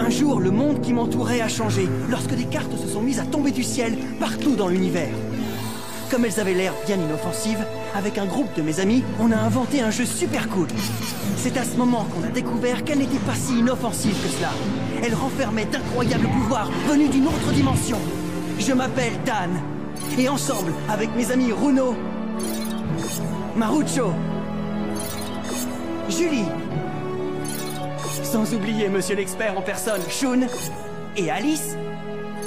Un jour, le monde qui m'entourait a changé, lorsque des cartes se sont mises à tomber du ciel partout dans l'univers. Comme elles avaient l'air bien inoffensives, avec un groupe de mes amis, on a inventé un jeu super cool. C'est à ce moment qu'on a découvert qu'elle n'était pas si inoffensive que cela. Elle renfermait d'incroyables pouvoirs venus d'une autre dimension. Je m'appelle Dan, et ensemble, avec mes amis Runo, Marucho, Julie, sans oublier Monsieur l'expert en personne, Shun, et Alice,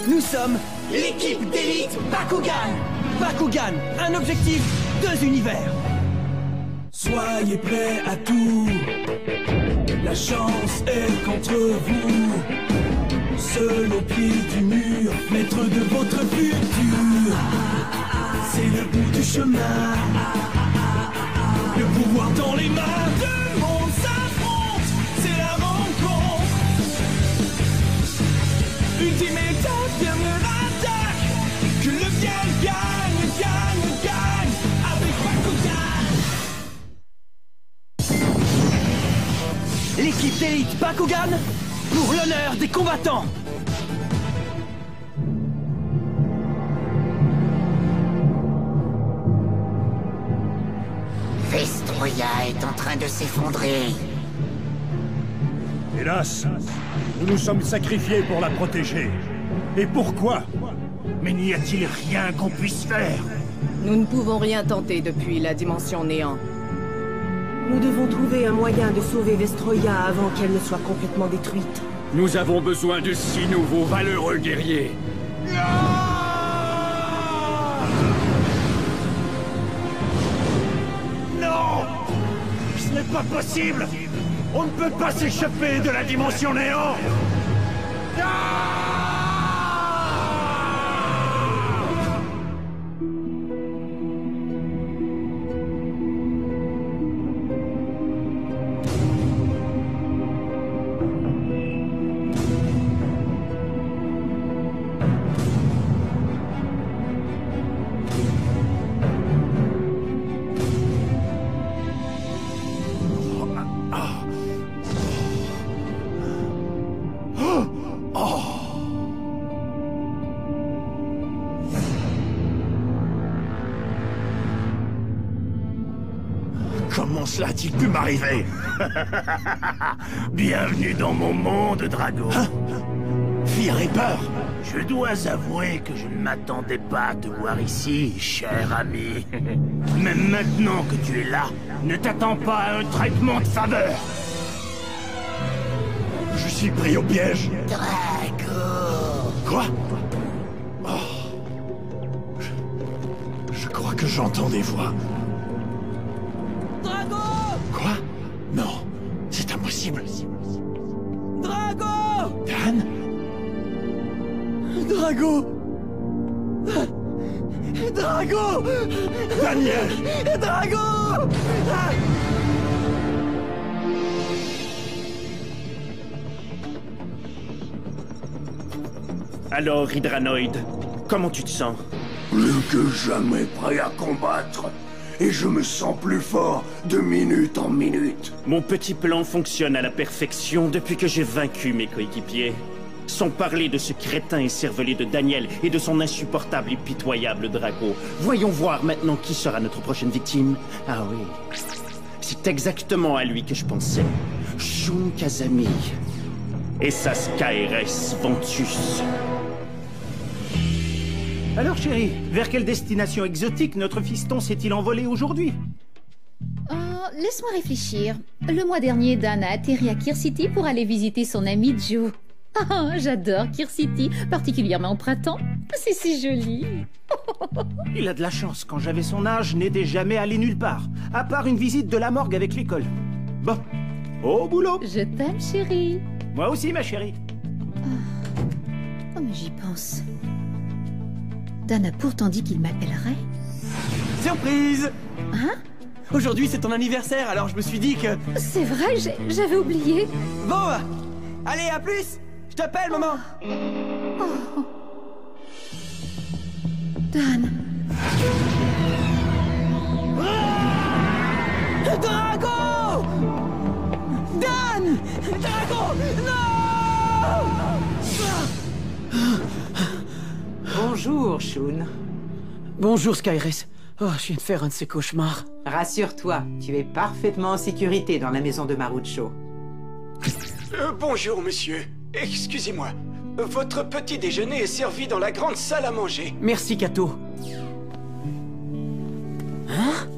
nous sommes l'équipe d'élite Bakugan. Bakugan, un objectif, 2 univers. Soyez prêts à tout, la chance est contre vous. Seul au pied du mur, maître de votre futur. C'est le bout du chemin, le pouvoir dans les mains. Deux mondes s'affrontent, c'est la rencontre. Ultime étape, dernière attaque. Que le bien gagne, gagne, gagne avec Bakugan. L'équipe d'élite Bakugan pour l'honneur des combattants. Vestroia est en train de s'effondrer. Hélas, nous nous sommes sacrifiés pour la protéger. Et pourquoi? Mais n'y a-t-il rien qu'on puisse faire? Nous ne pouvons rien tenter depuis la dimension néant. Nous devons trouver un moyen de sauver Vestroia avant qu'elle ne soit complètement détruite. Nous avons besoin de 6 nouveaux valeureux guerriers. Non! Ce n'est pas possible! On ne peut pas s'échapper de la dimension néant! Comment cela a-t-il pu m'arriver? Bienvenue dans mon monde, Drago. Hein? Fear et peur? Je dois avouer que je ne m'attendais pas à te voir ici, cher ami. Même maintenant que tu es là, ne t'attends pas à un traitement de faveur. Je suis pris au piège. Drago! Quoi? Oh. Je crois que j'entends des voix. Drago! Quoi? Non, c'est impossible. Drago! Dan? Drago! Drago! Daniel! Drago! Alors, Hydranoid, comment tu te sens? Plus que jamais prêt à combattre. Et je me sens plus fort de minute en minute. Mon petit plan fonctionne à la perfection depuis que j'ai vaincu mes coéquipiers. Sans parler de ce crétin écervelé de Daniel et de son insupportable et pitoyable Drago. Voyons voir maintenant qui sera notre prochaine victime. Ah oui, c'est exactement à lui que je pensais. Shun Kazami et sa Skyres Ventus. Alors chérie, vers quelle destination exotique notre fiston s'est-il envolé aujourd'hui? Laisse-moi réfléchir. Le mois dernier, Dan a atterri à Kir City pour aller visiter son ami Joe. Ah, j'adore Kir City, particulièrement au printemps. C'est si joli. Il a de la chance, quand j'avais son âge, je n'étais jamais allé nulle part, à part une visite de la morgue avec l'école. Bon, au boulot. Je t'aime, chérie. Moi aussi, ma chérie. Oh, mais j'y pense. Dan a pourtant dit qu'il m'appellerait. Surprise! Hein? Aujourd'hui, c'est ton anniversaire, alors je me suis dit que... C'est vrai, j'avais oublié. Bon, allez, à plus! Je t'appelle, maman! Oh. Dan. Drago! Dan! Drago! Non! Bonjour, Shun. Bonjour, Skyress. Oh, je viens de faire un de ces cauchemars. Rassure-toi, tu es parfaitement en sécurité dans la maison de Marucho. Bonjour, monsieur. Excusez-moi. Votre petit déjeuner est servi dans la grande salle à manger. Merci, Kato. Hein?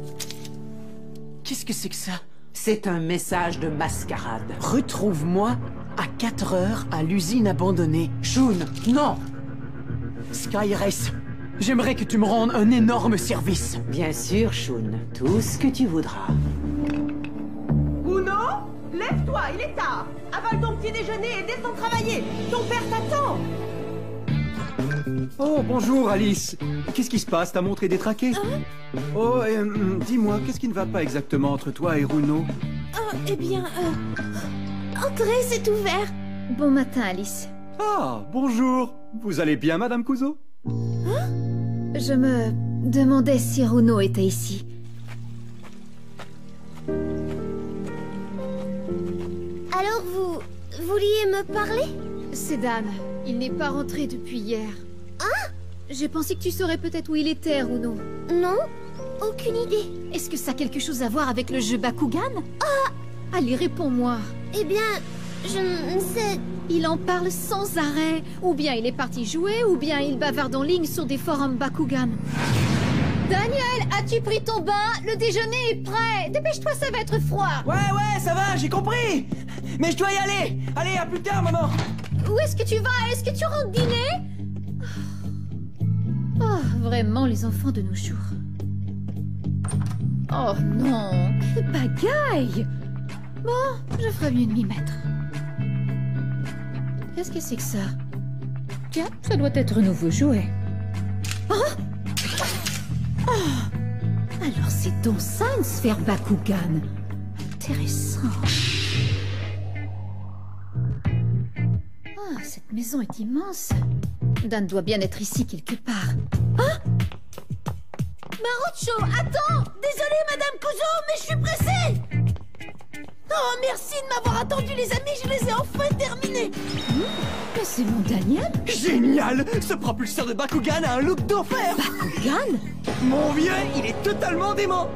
Qu'est-ce que c'est que ça? C'est un message de mascarade. Retrouve-moi à 4 heures à l'usine abandonnée. Shun, non! Skyress, j'aimerais que tu me rendes un énorme service. Bien sûr, Shun. Tout ce que tu voudras. Uno, lève-toi, il est tard. Avale ton petit déjeuner et descends travailler. Ton père t'attend. Oh, bonjour Alice. Qu'est-ce qui se passe? T'as montré détraqué? Oh, dis-moi, qu'est-ce qui ne va pas exactement entre toi et Runo? Eh bien, entrez, c'est ouvert. Bon matin, Alice. Ah, bonjour. Vous allez bien, Madame Kuzo? Je me demandais si Runo était ici. Alors vous vouliez me parler? C'est Dan. Il n'est pas rentré depuis hier. Hein? J'ai pensé que tu saurais peut-être où il était, Runo. Non, aucune idée. Est-ce que ça a quelque chose à voir avec le jeu Bakugan? Ah! Allez, réponds-moi. Eh bien, je ne sais... Il en parle sans arrêt. Ou bien il est parti jouer, ou bien il bavarde en ligne sur des forums Bakugan. Daniel, as-tu pris ton bain? Le déjeuner est prêt. Dépêche-toi, ça va être froid. Ouais, ça va, j'ai compris. Mais je dois y aller. Allez, à plus tard, maman. Où est-ce que tu vas? Est-ce que tu rentres dîner? Oh, vraiment, les enfants de nos jours. Oh non, quelle bagaille! Bon, je ferais mieux de m'y mettre. Qu'est-ce que c'est que ça? Tiens, ça doit être un nouveau jouet. Oh! Oh! Alors c'est donc ça une sphère Bakugan. Intéressant. Ah, cette maison est immense. Dan doit bien être ici quelque part. Hein? Marucho, attends! Désolée, Madame Kuzo, mais je suis pressée! Oh, merci de m'avoir attendu, les amis, je les ai enfin terminés! Mais c'est mon Daniel? Génial! Ce propulseur de Bakugan a un look d'enfer! Bakugan? Mon vieux, il est totalement dément!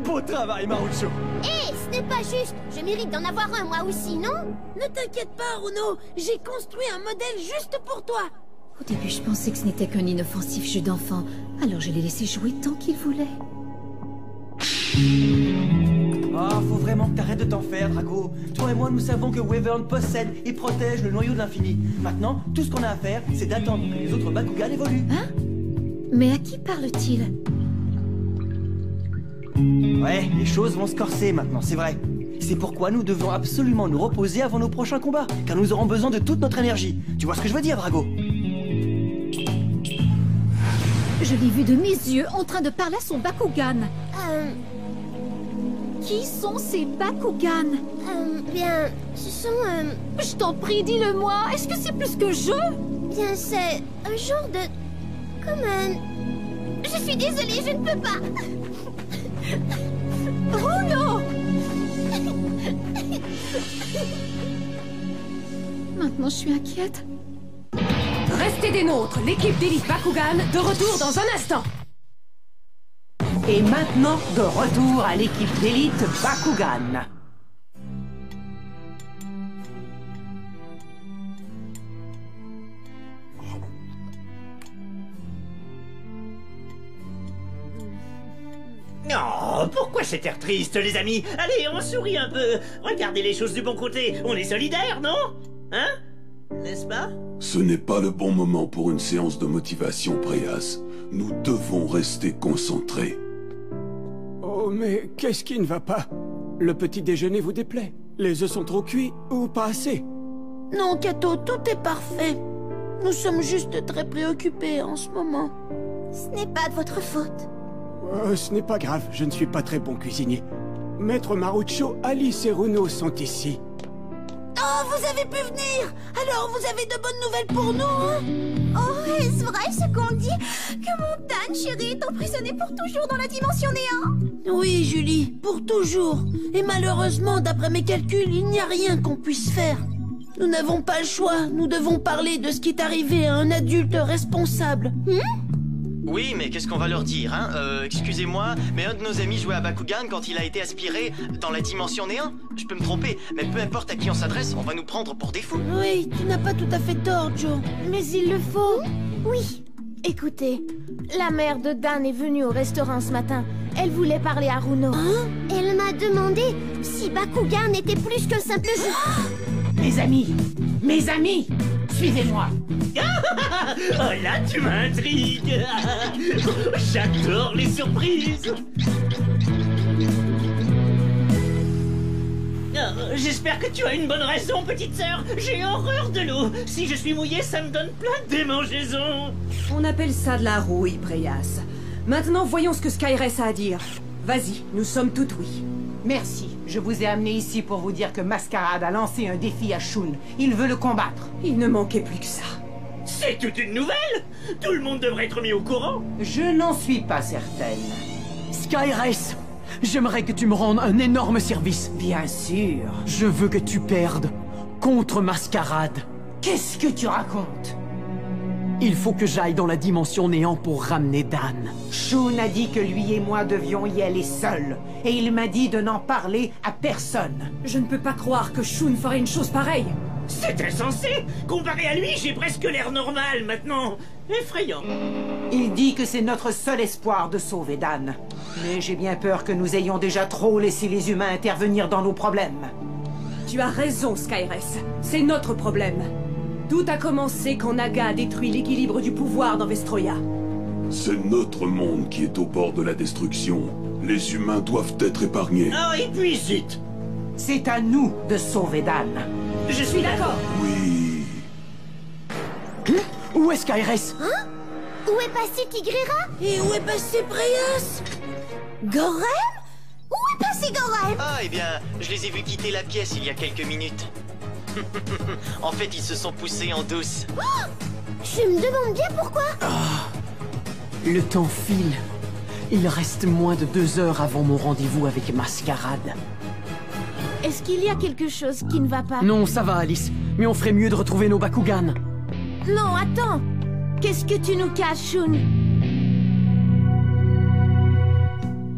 Beau travail, Marucho! Hé, ce n'est pas juste! Je mérite d'en avoir un, moi aussi, non? Ne t'inquiète pas, Runo! J'ai construit un modèle juste pour toi! Au début, je pensais que ce n'était qu'un inoffensif jeu d'enfant, alors je l'ai laissé jouer tant qu'il voulait. Ah, faut vraiment que t'arrêtes de t'en faire, Drago. Toi et moi, nous savons que Wyvern possède et protège le noyau de l'infini. Maintenant, tout ce qu'on a à faire, c'est d'attendre que les autres Bakugan évoluent. Hein? Mais à qui parle-t-il? Ouais, les choses vont se corser maintenant, c'est vrai. C'est pourquoi nous devons absolument nous reposer avant nos prochains combats, car nous aurons besoin de toute notre énergie. Tu vois ce que je veux dire, Drago? Je l'ai vu de mes yeux en train de parler à son Bakugan. Qui sont ces Bakugan? Bien, ce sont... Je t'en prie, dis-le-moi. Est-ce que c'est plus que jeu? Bien, c'est un genre de... Comme un... Je suis désolée, je ne peux pas. Oh non! Maintenant, je suis inquiète. Restez des nôtres, l'équipe d'élite Bakugan, de retour dans un instant. Et maintenant, de retour à l'équipe d'élite Bakugan. Oh, pourquoi cet air triste, les amis? Allez, on sourit un peu. Regardez les choses du bon côté. On est solidaires, non? Hein? N'est-ce pas? Ce n'est pas le bon moment pour une séance de motivation, Préas. Nous devons rester concentrés. Oh, mais qu'est-ce qui ne va pas? Le petit déjeuner vous déplaît? Les œufs sont trop cuits ou pas assez? Non, Kato, tout est parfait. Nous sommes juste très préoccupés en ce moment. Ce n'est pas de votre faute. Ce n'est pas grave, je ne suis pas très bon cuisinier. Maître Marucho, Alice et Runo sont ici. Oh, vous avez pu venir! Alors, vous avez de bonnes nouvelles pour nous, hein? Oh, est-ce vrai ce qu'on dit? Que mon Dan, chéri, est emprisonné pour toujours dans la dimension néant? Oui, Julie, pour toujours. Et malheureusement, d'après mes calculs, il n'y a rien qu'on puisse faire. Nous n'avons pas le choix. Nous devons parler de ce qui est arrivé à un adulte responsable. Oui, mais qu'est-ce qu'on va leur dire, hein? Excusez-moi, mais un de nos amis jouait à Bakugan quand il a été aspiré dans la dimension néant. Je peux me tromper, mais peu importe à qui on s'adresse, on va nous prendre pour des fous. Oui, tu n'as pas tout à fait tort, Joe. Mais il le faut. Oui. Écoutez, la mère de Dan est venue au restaurant ce matin. Elle voulait parler à Runo. Elle m'a demandé si Bakugan était plus qu'un simple jeu. Mes amis, suivez-moi. Oh là, tu m'intrigues. J'adore les surprises. J'espère que tu as une bonne raison, petite sœur. J'ai horreur de l'eau. Si je suis mouillée, ça me donne plein de démangeaisons. On appelle ça de la rouille, Preyas. Maintenant, voyons ce que Skyress a à dire. Vas-y, nous sommes toutes oui. Merci. Je vous ai amené ici pour vous dire que Masquerade a lancé un défi à Shun. Il veut le combattre. Il ne manquait plus que ça. C'est toute une nouvelle. Tout le monde devrait être mis au courant. Je n'en suis pas certaine. Skyress, j'aimerais que tu me rendes un énorme service. Bien sûr. Je veux que tu perdes contre Masquerade. Qu'est-ce que tu racontes? Il faut que j'aille dans la dimension néant pour ramener Dan. Shun a dit que lui et moi devions y aller seuls. Et il m'a dit de n'en parler à personne. Je ne peux pas croire que Shun ferait une chose pareille. C'est insensé. Comparé à lui, j'ai presque l'air normal maintenant. Effrayant. Il dit que c'est notre seul espoir de sauver Dan. Mais j'ai bien peur que nous ayons déjà trop laissé les humains intervenir dans nos problèmes. Tu as raison, Skyress. C'est notre problème. Tout a commencé quand Naga a détruit l'équilibre du pouvoir dans Vestroya. C'est notre monde qui est au bord de la destruction. Les humains doivent être épargnés. Ah, et puis zut! C'est à nous de sauver Dan. Je suis d'accord. Oui. Où est Skyress? Hein? Où est passé Tigrera? Et où est passé Preyas? Gorem? Où est passé Gorem? Ah, eh bien, je les ai vus quitter la pièce il y a quelques minutes. En fait, ils se sont poussés en douce. Oh, je me demande bien pourquoi. Le temps file. Il reste moins de 2 heures avant mon rendez-vous avec Masquerade. Est-ce qu'il y a quelque chose qui ne va pas? Non, ça va, Alice. Mais on ferait mieux de retrouver nos Bakugan. Non, attends. Qu'est-ce que tu nous caches, Shun?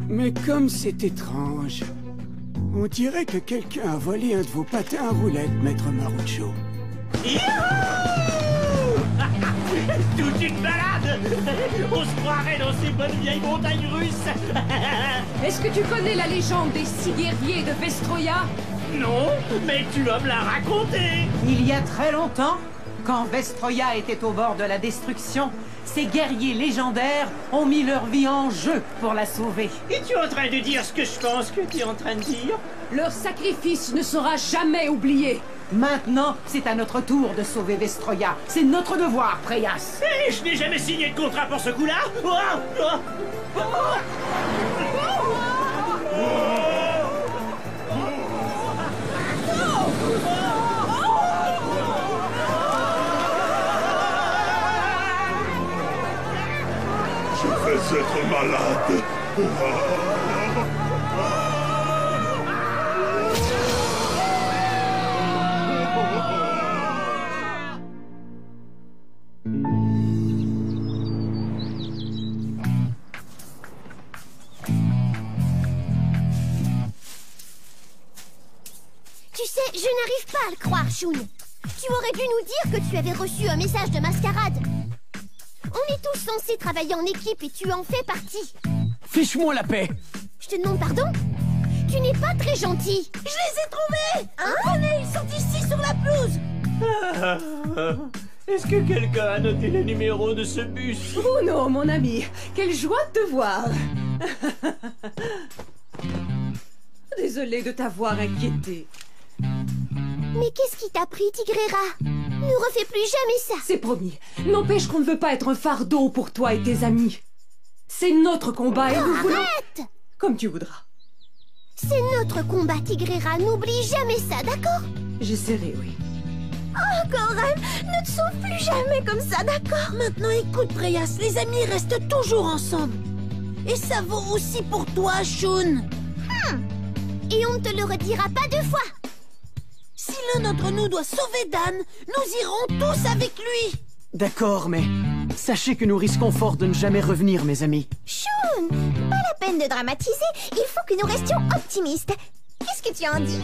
Mais comme c'est étrange. On dirait que quelqu'un a volé un de vos patins à roulettes, Maître Marucho. Toute une balade. On se croirait dans ces bonnes vieilles montagnes russes. Est-ce que tu connais la légende des 6 guerriers de Vestroya? Non, mais tu vas me la raconter. Il y a très longtemps, quand Vestroya était au bord de la destruction, ces guerriers légendaires ont mis leur vie en jeu pour la sauver. Et tu es en train de dire ce que je pense que tu es en train de dire? Leur sacrifice ne sera jamais oublié. Maintenant, c'est à notre tour de sauver Vestroya. C'est notre devoir, Preyas. Et je n'ai jamais signé de contrat pour ce coup-là. Je vais être malade. Tu sais, je n'arrive pas à le croire, Shun. Tu aurais dû nous dire que tu avais reçu un message de Masquerade. On est tous censés travailler en équipe et tu en fais partie. Fiche-moi la paix. Je te demande pardon? Tu n'es pas très gentil. Je les ai trouvés! Venez, ils sont ici sur la pelouse! Est-ce que quelqu'un a noté le numéro de ce bus? Oh non, mon ami. Quelle joie de te voir. Désolée de t'avoir inquiété. Mais qu'est-ce qui t'a pris, Tigrera? Ne refais plus jamais ça. C'est promis. N'empêche qu'on ne veut pas être un fardeau pour toi et tes amis. C'est notre combat et nous voulons... Arrête! Comme tu voudras. C'est notre combat, Tigrera. N'oublie jamais ça, d'accord? J'essaierai, oui. Oh, Gorem, ne te sauve plus jamais comme ça, d'accord? Maintenant, écoute, Preyas, les amis restent toujours ensemble. Et ça vaut aussi pour toi, Shun. Et on ne te le redira pas 2 fois. Si l'un d'entre nous doit sauver Dan, nous irons tous avec lui. D'accord, mais sachez que nous risquons fort de ne jamais revenir, mes amis. Shun, pas la peine de dramatiser, il faut que nous restions optimistes. Qu'est-ce que tu en dis?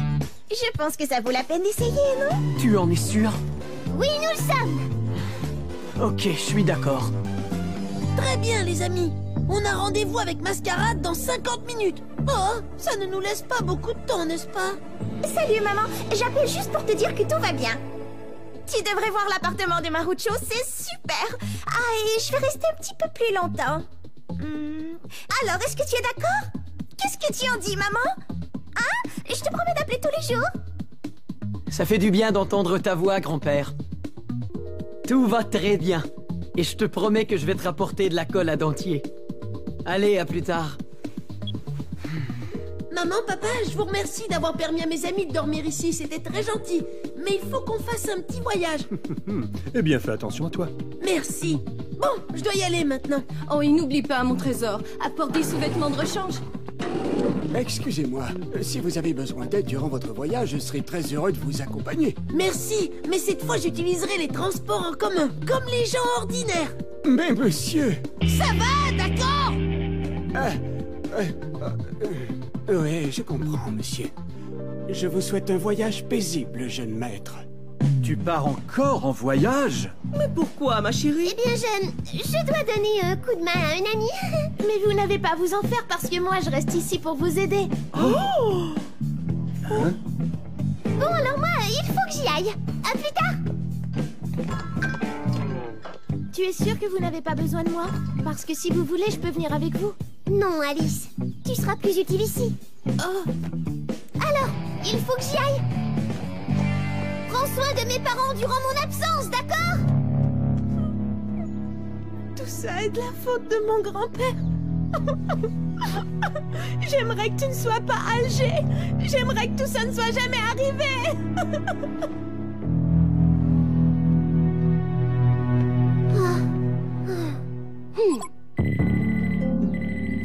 Je pense que ça vaut la peine d'essayer, non? Tu en es sûr? Oui, nous le sommes. Ok, je suis d'accord. Très bien, les amis. On a rendez-vous avec Mascarade dans 50 minutes. Oh, ça ne nous laisse pas beaucoup de temps, n'est-ce pas? Salut, maman. J'appelle juste pour te dire que tout va bien. Tu devrais voir l'appartement de Marucho, c'est super. Ah, et je vais rester un petit peu plus longtemps. Alors, est-ce que tu es d'accord? Qu'est-ce que tu en dis, maman? Hein? Je te promets d'appeler tous les jours. Ça fait du bien d'entendre ta voix, grand-père. Tout va très bien. Et je te promets que je vais te rapporter de la colle à dentier. Allez, à plus tard. Maman, papa, je vous remercie d'avoir permis à mes amis de dormir ici. C'était très gentil. Mais il faut qu'on fasse un petit voyage. Eh bien, fais attention à toi. Merci. Bon, je dois y aller maintenant. Oh, et n'oublie pas, mon trésor, apporte des sous-vêtements de rechange. Excusez-moi, si vous avez besoin d'aide durant votre voyage, je serai très heureux de vous accompagner. Merci, mais cette fois j'utiliserai les transports en commun, comme les gens ordinaires. Mais monsieur... Ça va, d'accord? Oui, je comprends, monsieur. Je vous souhaite un voyage paisible, jeune maître. Tu pars encore en voyage? Mais pourquoi, ma chérie? Eh bien, je dois donner un coup de main à un ami. Mais vous n'avez pas à vous en faire parce que moi, je reste ici pour vous aider. Oh! Hein? Bon, alors moi, il faut que j'y aille. À plus tard. Tu es sûre que vous n'avez pas besoin de moi? Parce que si vous voulez, je peux venir avec vous. Non, Alice. Tu seras plus utile ici. Oh. Alors, il faut que j'y aille. Prends soin de mes parents durant mon absence, d'accord? Tout ça est de la faute de mon grand-père. J'aimerais que tu ne sois pas âgé. J'aimerais que tout ça ne soit jamais arrivé.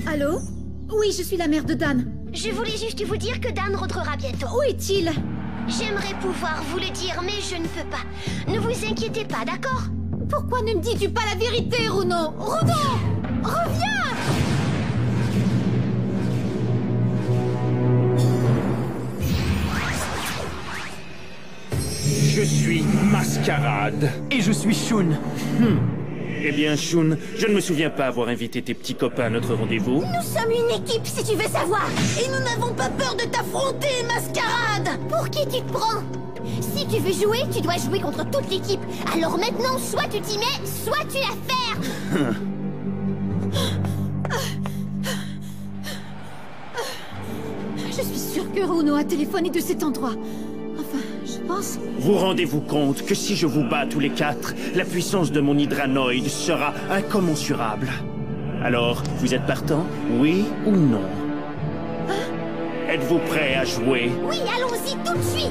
Allô? Oui, je suis la mère de Dan. Je voulais juste vous dire que Dan rentrera bientôt. Où est-il? J'aimerais pouvoir vous le dire, mais je ne peux pas. Ne vous inquiétez pas, d'accord? Pourquoi ne me dis-tu pas la vérité, Runo? Runo! Reviens! Je suis Mascarade. Et je suis Shun. Eh bien, Shun, je ne me souviens pas avoir invité tes petits copains à notre rendez-vous. Nous sommes une équipe, si tu veux savoir. Et nous n'avons pas peur de t'affronter, Mascarade. Pour qui tu te prends? Si tu veux jouer, tu dois jouer contre toute l'équipe. Alors maintenant, soit tu t'y mets, soit tu la fermes. Je suis sûre que Runo a téléphoné de cet endroit. Enfin, je pense... Vous rendez-vous compte que si je vous bats tous les quatre, la puissance de mon hydranoïde sera incommensurable. Alors, vous êtes partant, oui ou non? Êtes-vous prêt à jouer? Oui, allons-y tout de suite.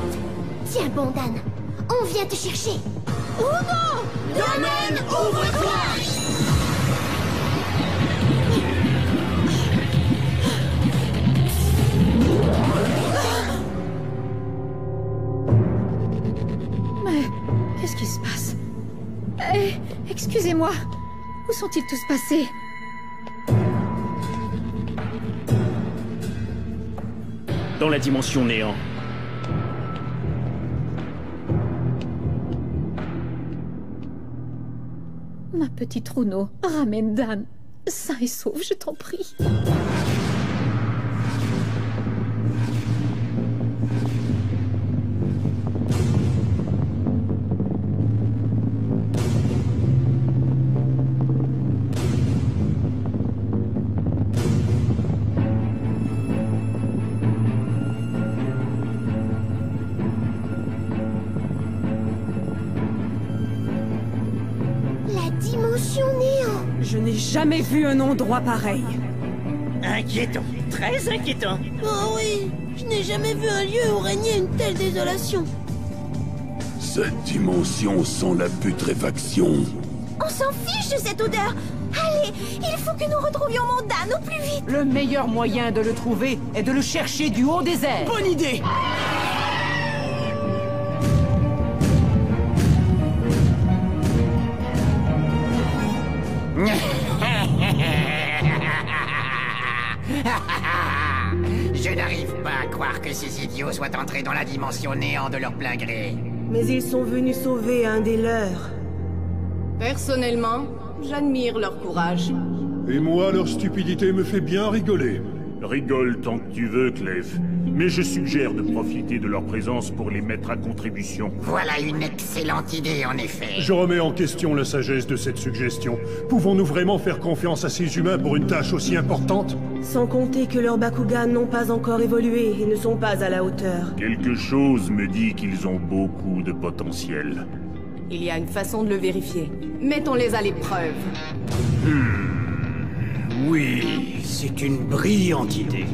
Tiens bon, Dan, on vient te chercher. Runo! Domaine, ouvre-toi! Mais qu'est-ce qui se passe? Excusez-moi. Où sont-ils tous passés? Dans la dimension néant. Ma petite Runo, ramène Dan. Sain et sauf, je t'en prie. Je n'ai jamais vu un endroit pareil. Inquiétant, très inquiétant. Oh oui, je n'ai jamais vu un lieu où régnait une telle désolation. Cette dimension sent la putréfaction. On s'en fiche de cette odeur. Allez, il faut que nous retrouvions mon Dan au plus vite. Le meilleur moyen de le trouver est de le chercher du haut des airs. Bonne idée! croire que ces idiots soient entrés dans la dimension néant de leur plein gré. Mais ils sont venus sauver un des leurs. Personnellement, j'admire leur courage. Et moi, leur stupidité me fait bien rigoler. Rigole tant que tu veux, Clef. Mais je suggère de profiter de leur présence pour les mettre à contribution. Voilà une excellente idée, en effet. Je remets en question la sagesse de cette suggestion. Pouvons-nous vraiment faire confiance à ces humains pour une tâche aussi importante? Sans compter que leurs Bakugan n'ont pas encore évolué et ne sont pas à la hauteur. Quelque chose me dit qu'ils ont beaucoup de potentiel. Il y a une façon de le vérifier. Mettons-les à l'épreuve. Oui, c'est une brillante idée.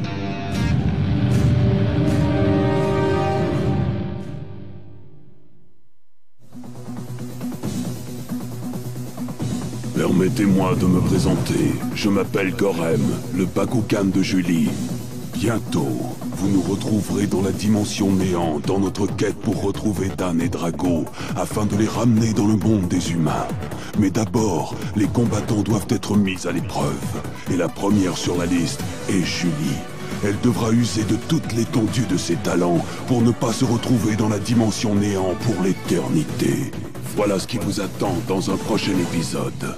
Permettez-moi de me présenter. Je m'appelle Gorem, le Bakugan de Julie. Bientôt, vous nous retrouverez dans la dimension néant dans notre quête pour retrouver Dan et Drago, afin de les ramener dans le monde des humains. Mais d'abord, les combattants doivent être mis à l'épreuve. Et la première sur la liste est Julie. Elle devra user de toute l'étendue de ses talents pour ne pas se retrouver dans la dimension néant pour l'éternité. Voilà ce qui vous attend dans un prochain épisode.